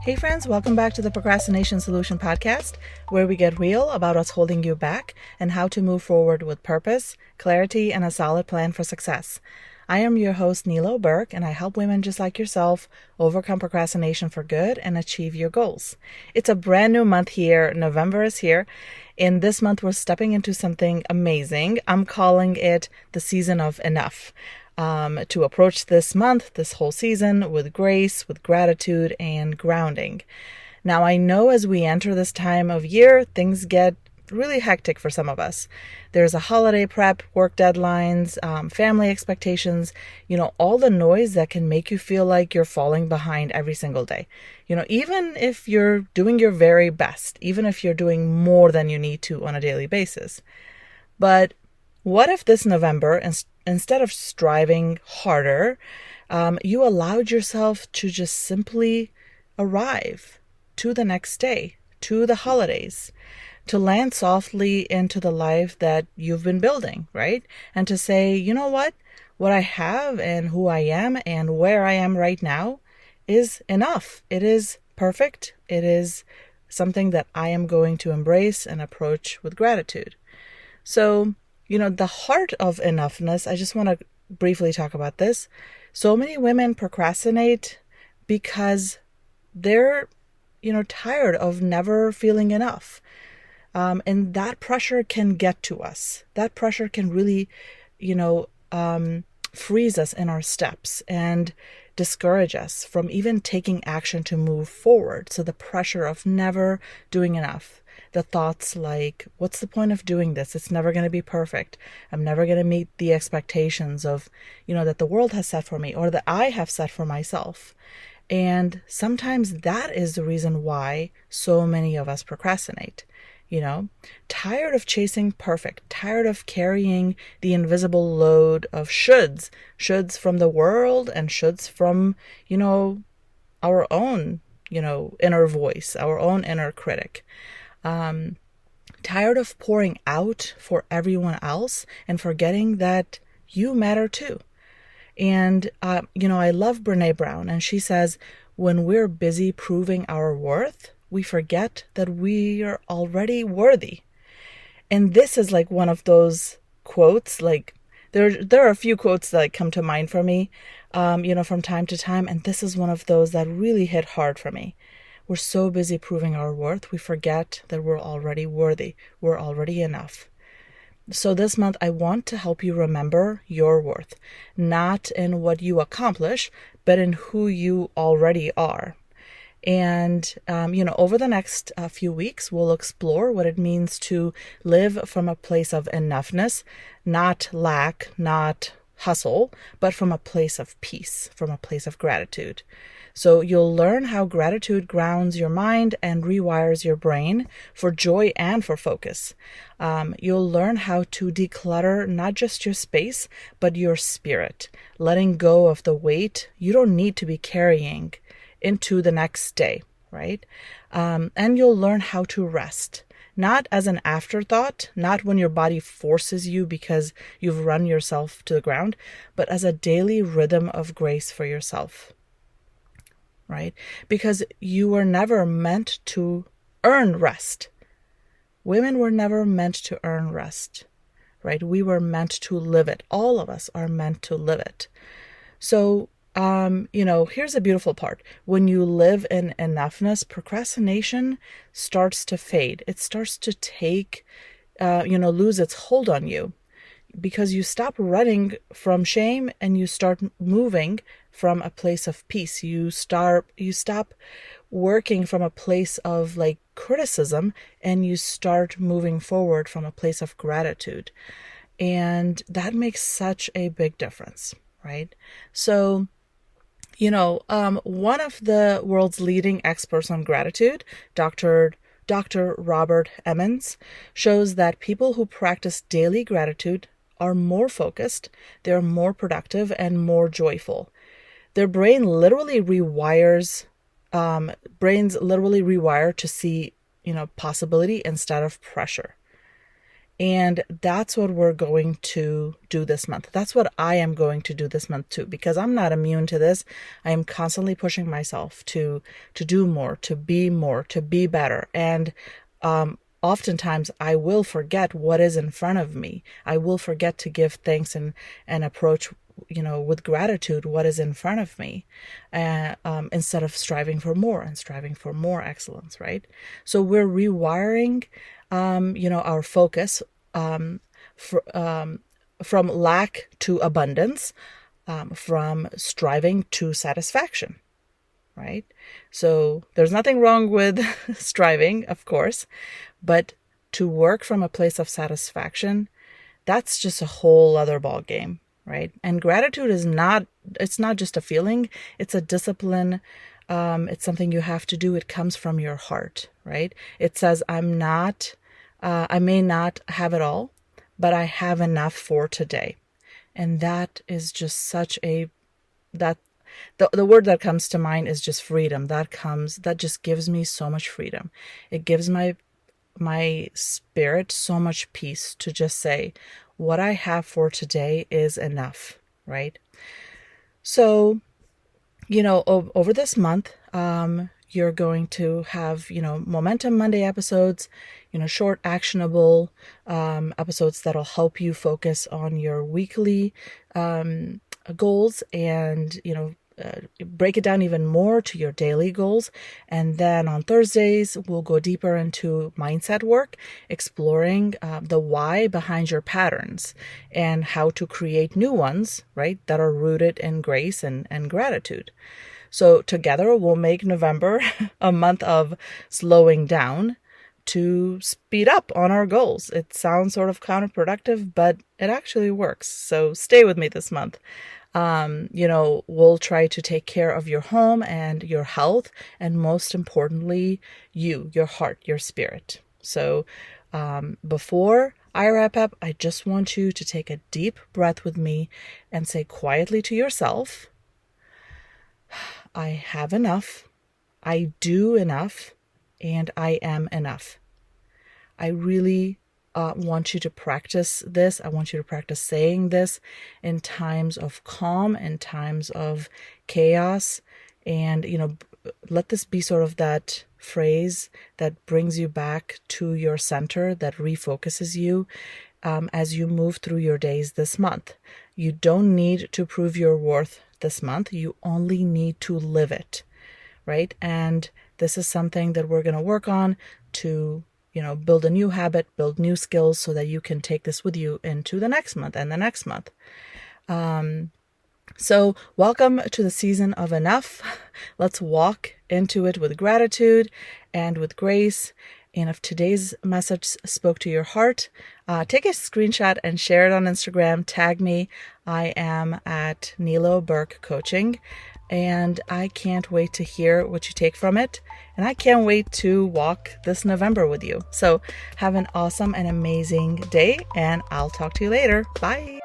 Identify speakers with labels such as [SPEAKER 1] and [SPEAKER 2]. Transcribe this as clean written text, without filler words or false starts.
[SPEAKER 1] Hey friends, welcome back to the Procrastination Solution Podcast, where we get real about what's holding you back and how to move forward with purpose, clarity, and a solid plan for success. I am your host, Nilo, and I help women just like yourself overcome procrastination for good and achieve your goals. It's a brand new month here. November is here. In this month, we're stepping into something amazing. I'm calling it the season of enough. To approach this month, this whole season, with grace, with gratitude, and grounding. Now, I know as we enter this time of year, things get really hectic for some of us. There's a holiday prep, work deadlines, family expectations, all the noise that can make you feel like you're falling behind every single day. Even if you're doing your very best, even if you're doing more than you need to on a daily basis. But what if this November, instead of striving harder, you allowed yourself to just simply arrive to the next day, to the holidays, to land softly into the life that you've been building, right? And to say, you know what I have and who I am and where I am right now is enough. It is perfect. It is something that I am going to embrace and approach with gratitude. So, the heart of enoughness, I just want to briefly talk about this. So many women procrastinate because they're, tired of never feeling enough. And that pressure can get to us. That pressure can really, freeze us in our steps and discourage us from even taking action to move forward. So the pressure of never doing enough. The thoughts like, what's the point of doing this? It's never going to be perfect. I'm never going to meet the expectations of, that the world has set for me or that I have set for myself. And sometimes that is the reason why so many of us procrastinate. Tired of chasing perfect, tired of carrying the invisible load of shoulds from the world and shoulds from, our own, inner voice, our own inner critic. Tired of pouring out for everyone else and forgetting that you matter too. And, I love Brene Brown, and she says, when we're busy proving our worth, we forget that we are already worthy. And this is like one of those quotes, like there are a few quotes that come to mind for me, from time to time. And this is one of those that really hit hard for me. We're so busy proving our worth, we forget that we're already worthy. We're already enough. So this month, I want to help you remember your worth, not in what you accomplish, but in who you already are. And, over the next few weeks, we'll explore what it means to live from a place of enoughness, not lack, not hustle, but from a place of peace, from a place of gratitude. So you'll learn how gratitude grounds your mind and rewires your brain for joy and for focus. You'll learn how to declutter not just your space, but your spirit, letting go of the weight you don't need to be carrying into the next day, right? And you'll learn how to rest, not as an afterthought, not when your body forces you because you've run yourself to the ground, but as a daily rhythm of grace for yourself. Right? Because you were never meant to earn rest. Women were never meant to earn rest, right? We were meant to live it. All of us are meant to live it. So, here's the beautiful part. When you live in enoughness, procrastination starts to fade. It starts to lose its hold on you. Because you stop running from shame and you start moving from a place of peace. You stop working from a place of criticism and you start moving forward from a place of gratitude. And that makes such a big difference, right? So, one of the world's leading experts on gratitude, Dr. Robert Emmons, shows that people who practice daily gratitude are more focused, they're more productive, and more joyful. Their brains literally rewire to see, possibility instead of pressure. And that's what we're going to do this month. That's what I am going to do this month too, because I'm not immune to this. I am constantly pushing myself to do more, to be better. And oftentimes I will forget what is in front of me. I will forget to give thanks and approach, with gratitude what is in front of me, instead of striving for more and striving for more excellence, right? So we're rewiring, our focus, from lack to abundance, from striving to satisfaction, right? So there's nothing wrong with striving, of course, but to work from a place of satisfaction, that's just a whole other ball game, right? And gratitude it's not just a feeling, it's a discipline. It's something you have to do. It comes from your heart, right? It says, I may not have it all, but I have enough for today. And that is just the word that comes to mind is just freedom. That just gives me so much freedom. It gives my spirit so much peace to just say, what I have for today is enough, right? So, over this month, you're going to have, Momentum Monday episodes, short, actionable episodes that'll help you focus on your weekly goals and, break it down even more to your daily goals. And then on Thursdays, we'll go deeper into mindset work, exploring the why behind your patterns and how to create new ones, right, that are rooted in grace and gratitude. So together we'll make November a month of slowing down to speed up on our goals. It sounds sort of counterproductive, but it actually works. So stay with me this month. We'll try to take care of your home and your health, and most importantly, your heart, your spirit. So before I wrap up, I just want you to take a deep breath with me and say quietly to yourself, I have enough, I do enough, and I am enough. I really want you to practice this. I want you to practice saying this in times of calm and times of chaos. And, let this be sort of that phrase that brings you back to your center, that refocuses you as you move through your days this month. You don't need to prove your worth this month. You only need to live it, right? And this is something that we're going to work on to build a new habit, build new skills so that you can take this with you into the next month and the next month. So welcome to the season of enough. Let's walk into it with gratitude and with grace. And if today's message spoke to your heart, take a screenshot and share it on Instagram. Tag me. I am at Nilo Burke Coaching. And I can't wait to hear what you take from it. And I can't wait to walk this November with you. So have an awesome and amazing day, and I'll talk to you later. Bye.